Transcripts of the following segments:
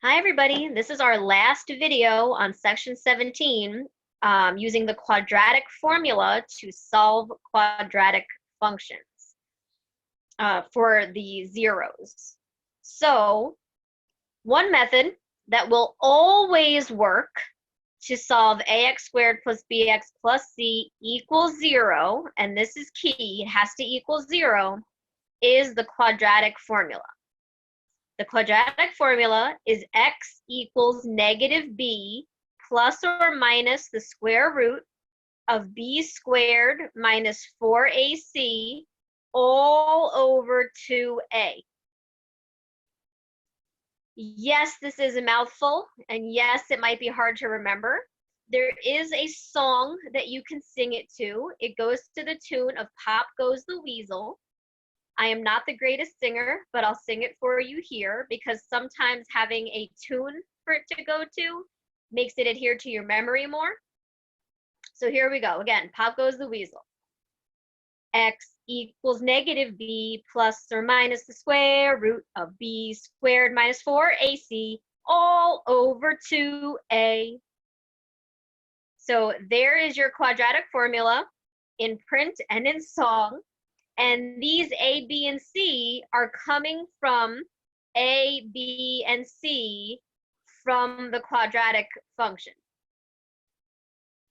Hi everybody, this is our last video on section 17 using the quadratic formula to solve quadratic functions for the zeros. So one method that will always work to solve ax squared plus bx plus c equals 0, and this is key, it has to equal 0, is the quadratic formula. The quadratic formula is x equals negative b plus or minus the square root of b squared minus 4ac all over 2a. Yes, this is a mouthful, and yes, it might be hard to remember. There is a song that you can sing it to. It goes to the tune of Pop Goes the Weasel. I am not the greatest singer, but I'll sing it for you here because sometimes having a tune for it to go to makes it adhere to your memory more. So here we go. Again, Pop Goes the Weasel. X equals negative b plus or minus the square root of b squared minus 4ac all over 2a. So there is your quadratic formula in print and in song. And these A, B, and C are coming from A, B, and C from the quadratic function.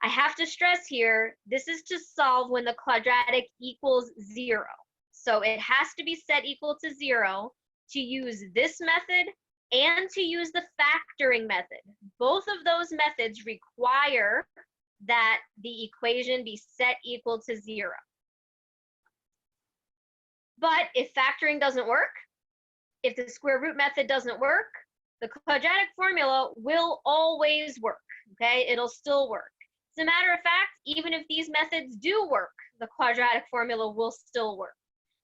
I have to stress here, this is to solve when the quadratic equals 0. So it has to be set equal to 0 to use this method and to use the factoring method. Both of those methods require that the equation be set equal to 0. But if factoring doesn't work, if the square root method doesn't work, the quadratic formula will always work, okay? It'll still work. As a matter of fact, even if these methods do work, the quadratic formula will still work.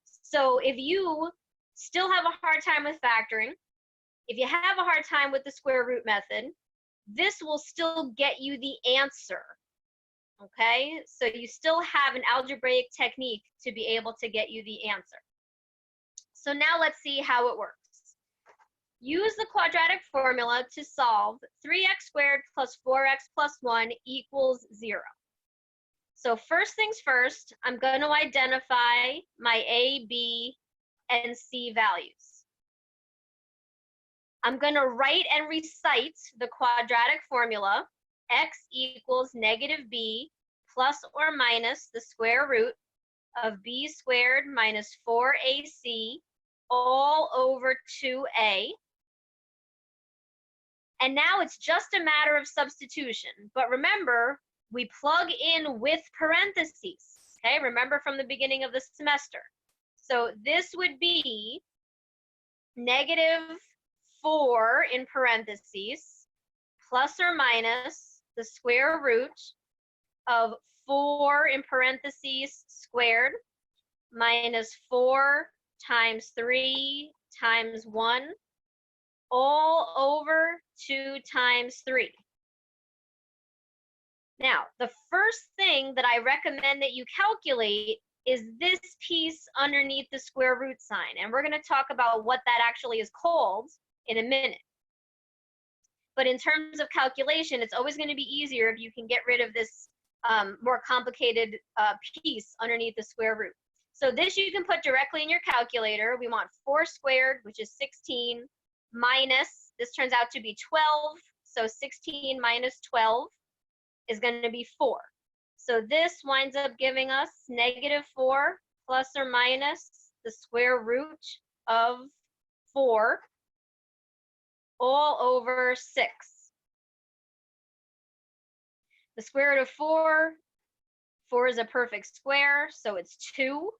So if you still have a hard time with factoring, if you have a hard time with the square root method, this will still get you the answer, okay? So you still have an algebraic technique to be able to get you the answer. So now let's see how it works. Use the quadratic formula to solve 3x squared plus 4x plus 1 equals 0. So first things first, I'm going to identify my A, B, and C values. I'm going to write and recite the quadratic formula. X equals negative b plus or minus the square root of b squared minus 4ac all over 2a. And now it's just a matter of substitution. But remember, we plug in with parentheses, okay? Remember from the beginning of the semester. So this would be negative 4 in parentheses plus or minus the square root of 4 in parentheses squared minus 4 times 3 times 1 all over 2 times 3. Now, the first thing that I recommend that you calculate is this piece underneath the square root sign. And we're going to talk about what that actually is called in a minute. But in terms of calculation, it's always going to be easier if you can get rid of this more complicated piece underneath the square root. So this you can put directly in your calculator. We want 4 squared, which is 16, minus, this turns out to be 12. So 16 minus 12 is going to be 4. So this winds up giving us negative 4 plus or minus the square root of 4 all over 6. The square root of 4 is a perfect square, so it's 2.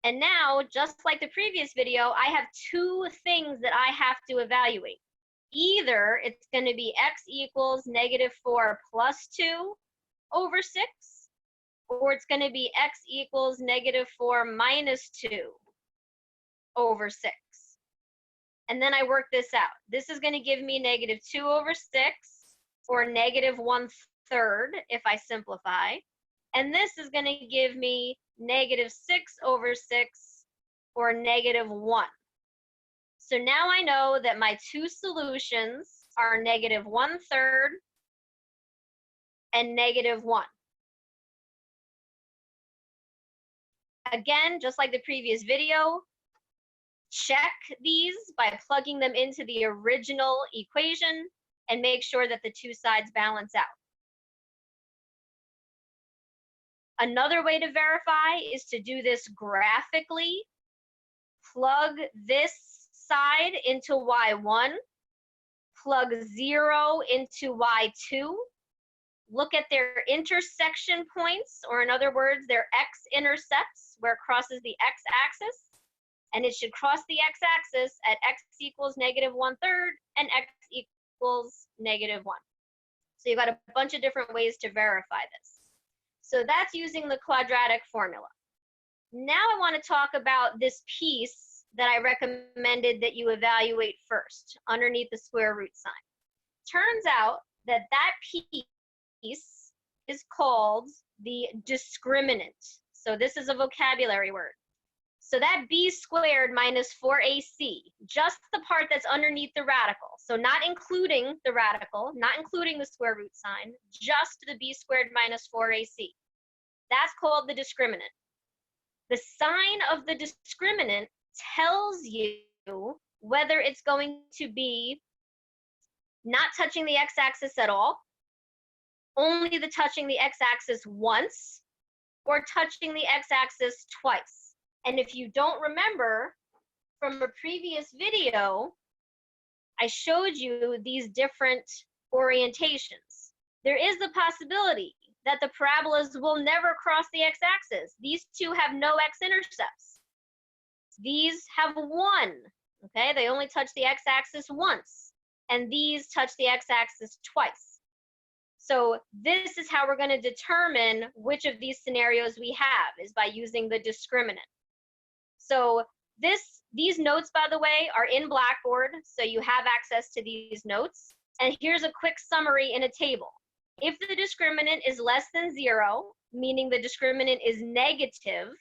And now, just like the previous video, I have 2 things that I have to evaluate. Either it's going to be x equals negative 4 plus 2 over 6, or it's going to be x equals negative 4 minus 2 over 6. And then I work this out. This is going to give me negative 2 over 6, or negative 1/3 if I simplify. And this is going to give me negative 6 over 6, or negative 1. So now I know that my two solutions are negative 1/3 and negative 1. Again, just like the previous video, check these by plugging them into the original equation and make sure that the two sides balance out. Another way to verify is to do this graphically. Plug this side into y1, plug 0 into y2, look at their intersection points, or in other words, their x-intercepts, where it crosses the x-axis, and it should cross the x-axis at x equals negative 1/3 and x equals negative 1. So you've got a bunch of different ways to verify this. So that's using the quadratic formula. Now I want to talk about this piece that I recommended that you evaluate first, underneath the square root sign. Turns out that that piece is called the discriminant. So this is a vocabulary word. So that b squared minus 4ac, just the part that's underneath the radical, so not including the radical, not including the square root sign, just the b squared minus 4ac. That's called the discriminant. The sign of the discriminant tells you whether it's going to be not touching the x-axis at all, only the touching the x-axis once, or touching the x-axis twice. And if you don't remember from a previous video, I showed you these different orientations. There is the possibility that the parabolas will never cross the x-axis. These two have no x-intercepts. These have one, okay? They only touch the x-axis once, and these touch the x-axis twice. So this is how we're going to determine which of these scenarios we have, is by using the discriminant. So these notes, by the way, are in Blackboard, so you have access to these notes. And here's a quick summary in a table. If the discriminant is less than 0, meaning the discriminant is negative,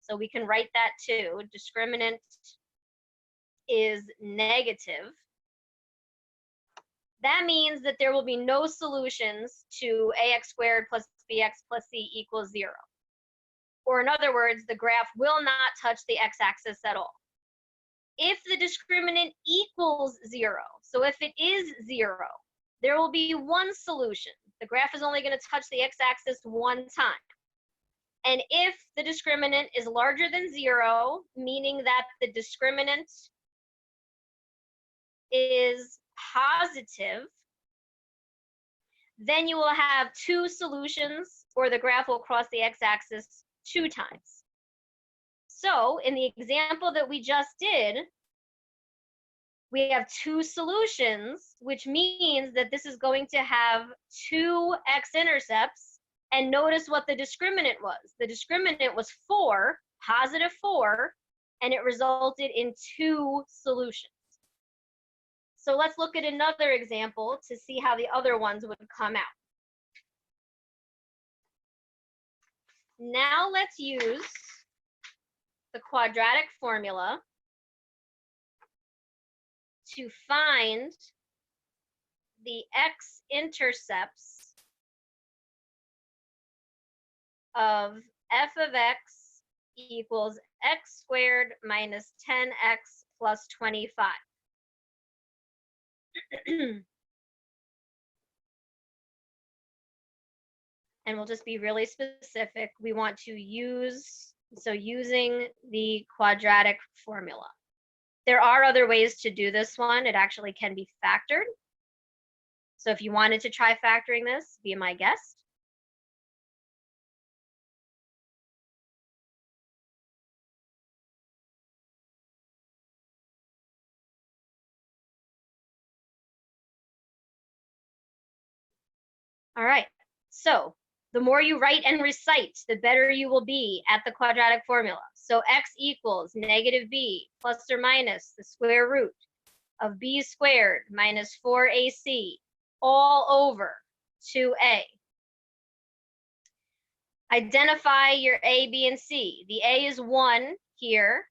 so we can write that too, discriminant is negative, that means that there will be no solutions to ax squared plus bx plus c equals 0. Or in other words, the graph will not touch the x-axis at all. If the discriminant equals 0, so if it is 0, there will be one solution. The graph is only going to touch the x-axis one time. And if the discriminant is larger than 0, meaning that the discriminant is positive, then you will have two solutions, or the graph will cross the x-axis 2 times. So in the example that we just did, we have 2 solutions, which means that this is going to have 2 x-intercepts. And notice what the discriminant was. The discriminant was 4, positive 4, and it resulted in 2 solutions. So let's look at another example to see how the other ones would come out. Now let's use the quadratic formula to find the x-intercepts of f of x equals x squared minus 10x plus 25. And we'll just be really specific. We want to use, so using the quadratic formula. There are other ways to do this one. It actually can be factored. So if you wanted to try factoring this, be my guest. All right, so the more you write and recite, the better you will be at the quadratic formula. So x equals negative b plus or minus the square root of b squared minus 4ac all over 2a. Identify your a, b, and c. The a is 1 here,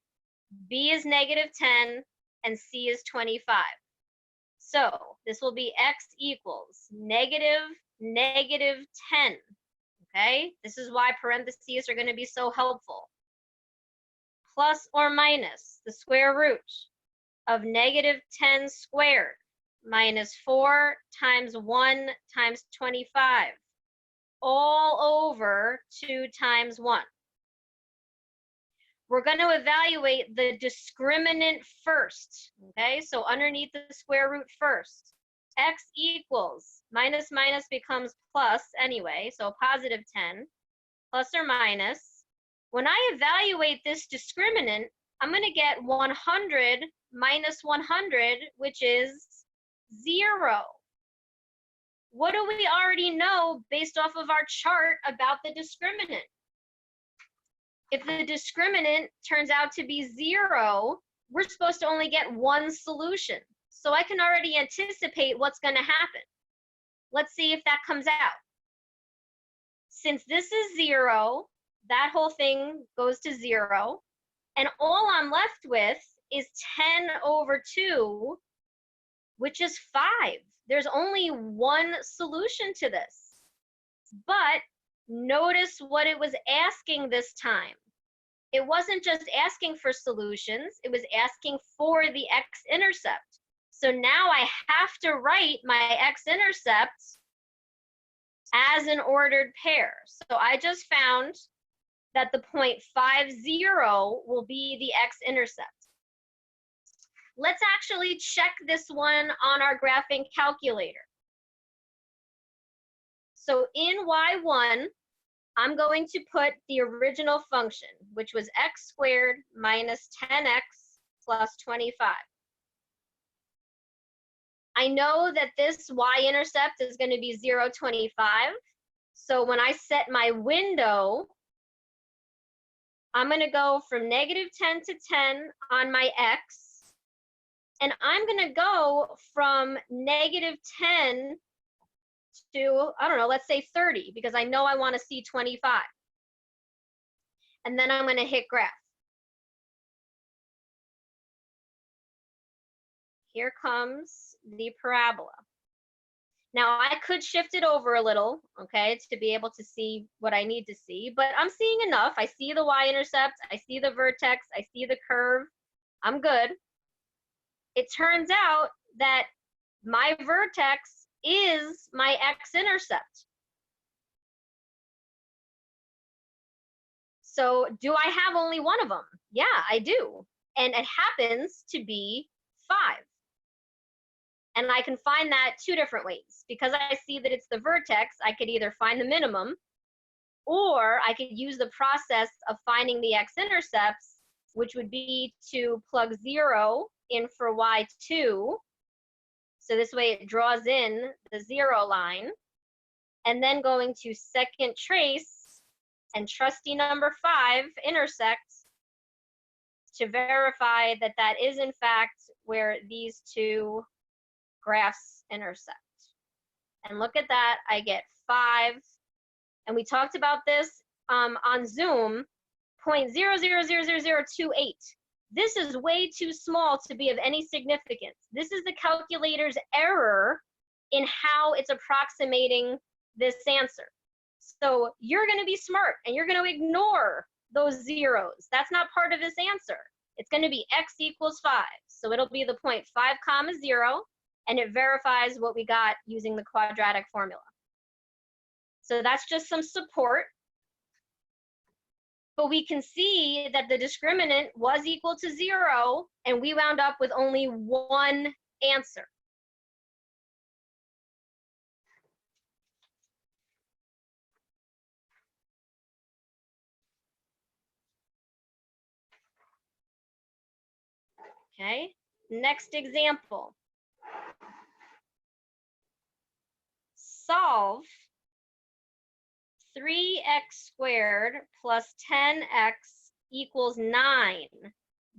b is negative 10, and c is 25. So this will be x equals negative 10. Okay, this is why parentheses are going to be so helpful. Plus or minus the square root of negative 10 squared minus 4 times 1 times 25 all over 2 times 1. We're going to evaluate the discriminant first, okay? So underneath the square root first, x equals, minus becomes plus anyway, so positive 10, plus or minus. When I evaluate this discriminant, I'm going to get 100 minus 100, which is 0. What do we already know based off of our chart about the discriminant? If the discriminant turns out to be 0, we're supposed to only get one solution. So I can already anticipate what's going to happen. Let's see if that comes out. Since this is 0, that whole thing goes to 0. And all I'm left with is 10 over 2, which is 5. There's only one solution to this. But notice what it was asking this time. It wasn't just asking for solutions, it was asking for the x-intercept. So now I have to write my x-intercept as an ordered pair. So I just found that the point 50 will be the x-intercept. Let's actually check this one on our graphing calculator. So in y1, I'm going to put the original function, which was x squared minus 10x plus 25. I know that this y-intercept is going to be 0, 25. So when I set my window, I'm going to go from negative 10 to 10 on my x. And I'm going to go from negative 10 to, I don't know, let's say 30, because I know I want to see 25. And then I'm going to hit graph. Here comes the parabola. Now I could shift it over a little, okay, to be able to see what I need to see, but I'm seeing enough. I see the y-intercept, I see the vertex, I see the curve. I'm good. It turns out that my vertex is my x-intercept. So do I have only one of them? Yeah, I do. And it happens to be 5. And I can find that 2 different ways. Because I see that it's the vertex, I could either find the minimum, or I could use the process of finding the x-intercepts, which would be to plug 0 in for y2. So this way it draws in the 0 line. And then going to second trace and trusty number 5 intersect to verify that that is in fact where these two graphs intersect. And look at that, I get 5. And we talked about this on Zoom, 0.000028. This is way too small to be of any significance. This is the calculator's error in how it's approximating this answer. So you're going to be smart and you're going to ignore those zeros. That's not part of this answer. It's going to be x equals 5. So it'll be the point 5 comma 0, and it verifies what we got using the quadratic formula. So that's just some support. But we can see that the discriminant was equal to 0, and we wound up with only one answer. Okay, next example. Solve 3x squared plus 10x equals 9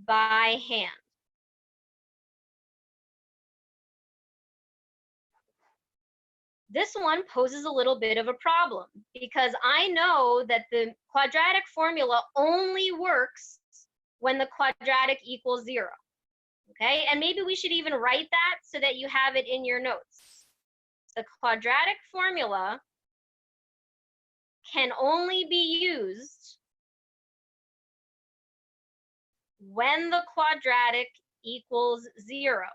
by hand. This one poses a little bit of a problem because I know that the quadratic formula only works when the quadratic equals 0. Okay, and maybe we should even write that so that you have it in your notes. The quadratic formula can only be used when the quadratic equals 0.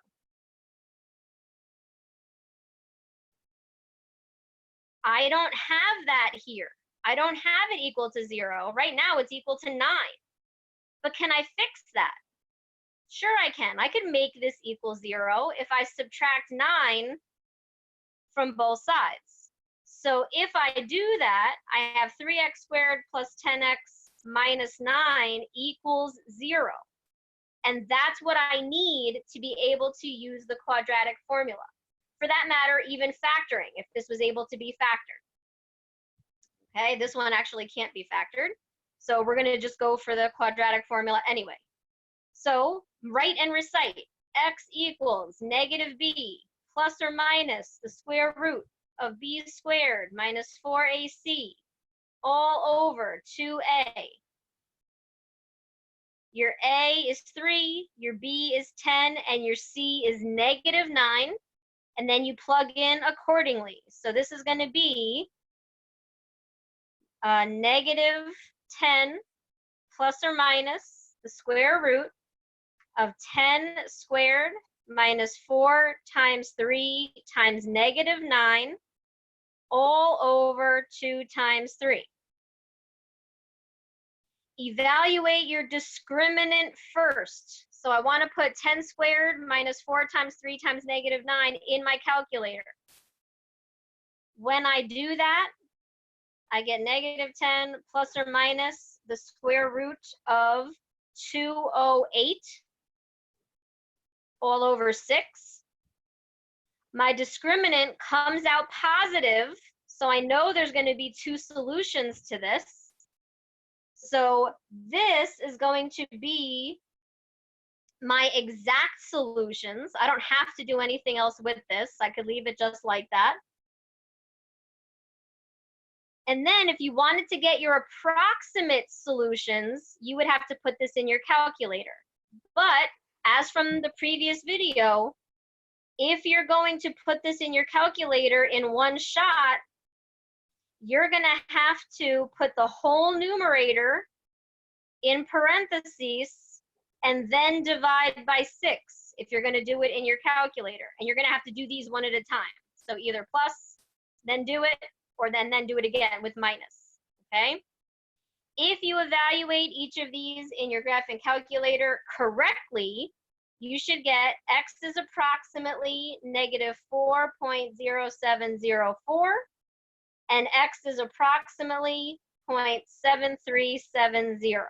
I don't have that here. I don't have it equal to 0. Right now it's equal to 9. But can I fix that? Sure I can. I could make this equal 0 if I subtract 9 from both sides. So if I do that, I have 3x squared plus 10x minus 9 equals 0. And that's what I need to be able to use the quadratic formula. For that matter, even factoring, if this was able to be factored. Okay, this one actually can't be factored. So we're going to just go for the quadratic formula anyway. So write and recite. X equals negative b plus or minus the square root of b squared minus 4ac all over 2a. Your a is 3, your b is 10, and your c is negative 9. And then you plug in accordingly. So this is going to be negative 10 plus or minus the square root of 10 squared minus 4 times 3 times negative 9 all over 2 times 3. Evaluate your discriminant first. So I want to put 10 squared minus 4 times 3 times negative 9 in my calculator. When I do that, I get negative 10 plus or minus the square root of 208 all over 6. My discriminant comes out positive, so I know there's going to be 2 solutions to this. So this is going to be my exact solutions. I don't have to do anything else with this. I could leave it just like that. And then if you wanted to get your approximate solutions, you would have to put this in your calculator. But as from the previous video, if you're going to put this in your calculator in one shot, you're going to have to put the whole numerator in parentheses and then divide by 6 if you're going to do it in your calculator. And you're going to have to do these one at a time. So either plus, then do it, or then do it again with minus, okay? If you evaluate each of these in your graphing calculator correctly, you should get x is approximately negative 4.0704, and x is approximately 0.7370.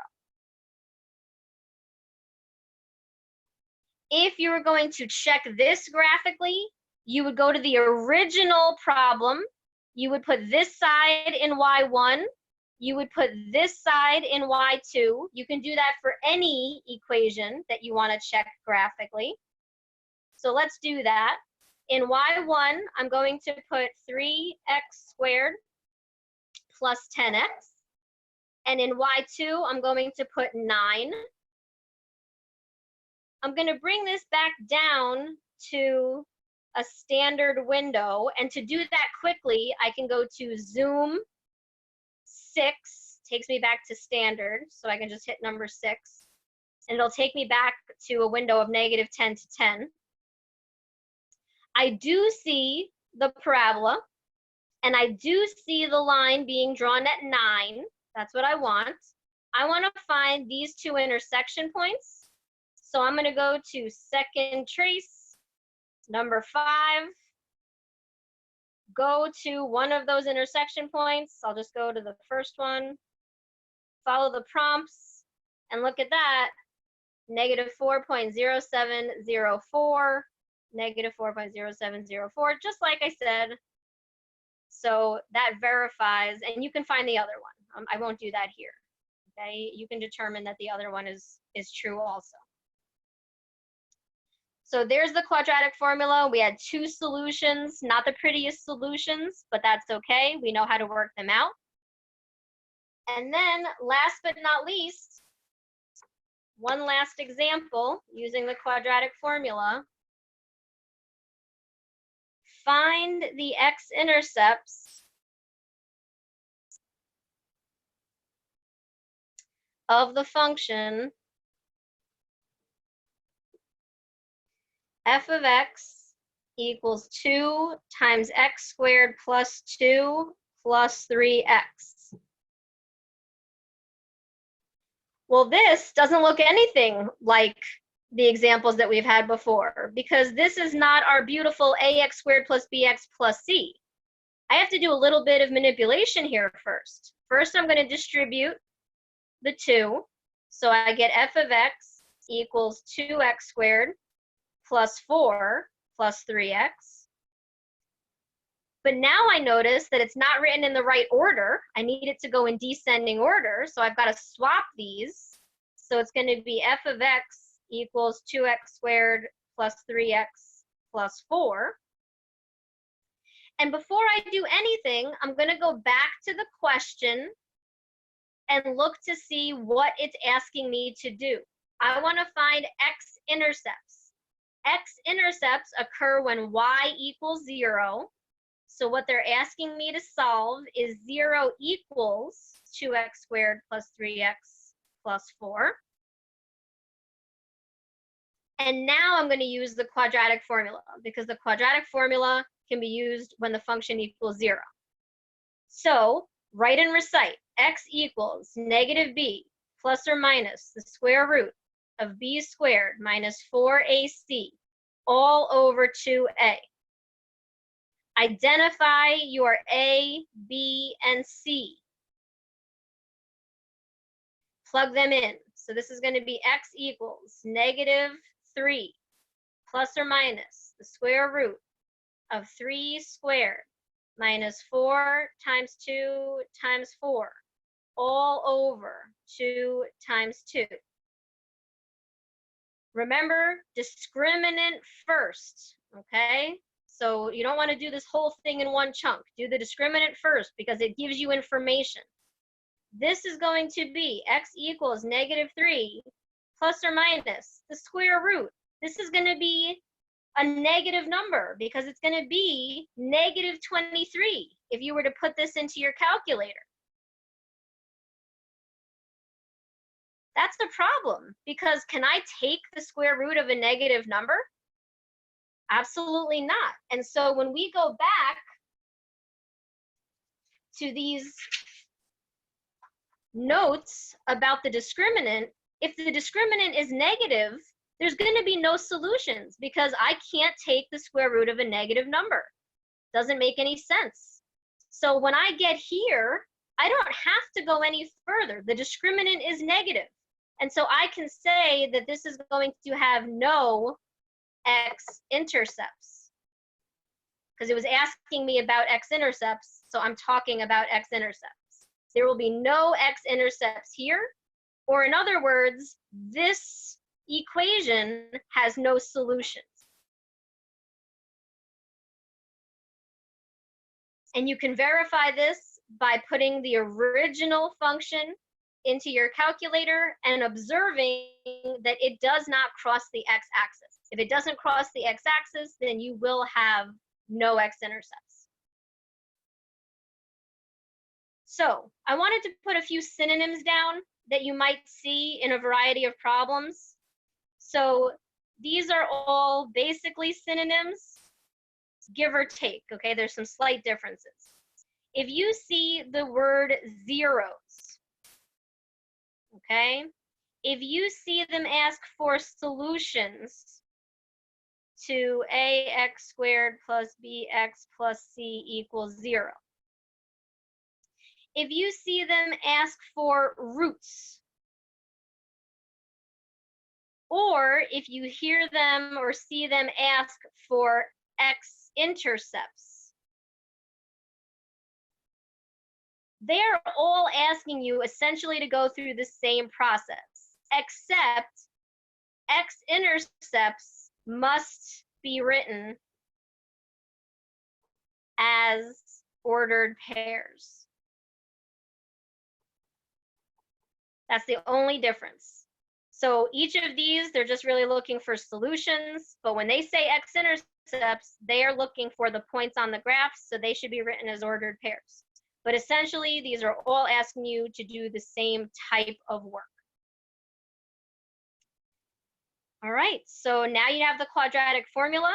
If you were going to check this graphically, you would go to the original problem. You would put this side in y1. You would put this side in y2. You can do that for any equation that you want to check graphically. So let's do that. In y1, I'm going to put 3x squared plus 10x. And in y2, I'm going to put 9. I'm going to bring this back down to a standard window. And to do that quickly, I can go to zoom 6, takes me back to standard. So I can just hit number 6. And it'll take me back to a window of negative 10 to 10. I do see the parabola. And I do see the line being drawn at 9. That's what I want. I want to find these 2 intersection points. So I'm going to go to second trace, number 5. Go to one of those intersection points. I'll just go to the first one. Follow the prompts. And look at that. Negative 4.0704. Negative 4.0704. Just like I said. So that verifies. And you can find the other one. I won't do that here. Okay. You can determine that the other one is true also. So there's the quadratic formula. We had 2 solutions, not the prettiest solutions, but that's okay. We know how to work them out. And then last but not least, one last example using the quadratic formula. Find the x-intercepts of the function f of x equals 2 times x squared plus 2 plus 3x. Well, this doesn't look anything like the examples that we've had before, because this is not our beautiful ax squared plus bx plus c. I have to do a little bit of manipulation here first. First, I'm going to distribute the 2. So I get f of x equals 2x squared plus 4 plus 3x. But now I notice that it's not written in the right order. I need it to go in descending order, so I've got to swap these. So it's going to be f of x equals 2x squared plus 3x plus 4. And before I do anything, I'm going to go back to the question and look to see what it's asking me to do. I want to find x-intercepts. X-intercepts occur when y equals 0. So what they're asking me to solve is 0 equals 2x squared plus 3x plus 4. And now I'm going to use the quadratic formula, because the quadratic formula can be used when the function equals 0. So write and recite x equals negative b plus or minus the square root of b squared minus 4ac all over 2a. Identify your a, b, and c. Plug them in. So this is going to be x equals negative 3 plus or minus the square root of 3 squared minus 4 times 2 times 4 all over 2 times 2. Remember, discriminant first, okay? So you don't want to do this whole thing in one chunk. Do the discriminant first because it gives you information. This is going to be x equals negative 3 plus or minus the square root. This is going to be a negative number because it's going to be negative 23 if you were to put this into your calculator. That's the problem, because can I take the square root of a negative number? Absolutely not. And so when we go back to these notes about the discriminant, if the discriminant is negative, there's going to be no solutions because I can't take the square root of a negative number. Doesn't make any sense. So when I get here, I don't have to go any further. The discriminant is negative. And so I can say that this is going to have no x-intercepts, because it was asking me about x-intercepts, so I'm talking about x-intercepts. There will be no x-intercepts here, or in other words, this equation has no solutions. And you can verify this by putting the original function into your calculator and observing that it does not cross the x-axis. If it doesn't cross the x-axis, then you will have no x-intercepts. So I wanted to put a few synonyms down that you might see in a variety of problems. So these are all basically synonyms, give or take, okay? There's some slight differences. If you see the word zeros, okay? If you see them ask for solutions to ax squared plus bx plus c equals 0. If you see them ask for roots, or if you hear them or see them ask for x-intercepts, they're all asking you essentially to go through the same process, except x-intercepts must be written as ordered pairs. That's the only difference. So each of these, they're just really looking for solutions, but when they say x-intercepts, they are looking for the points on the graph, so they should be written as ordered pairs. But essentially, these are all asking you to do the same type of work. All right, so now you have the quadratic formula.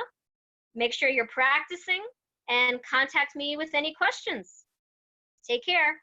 Make sure you're practicing and contact me with any questions. Take care.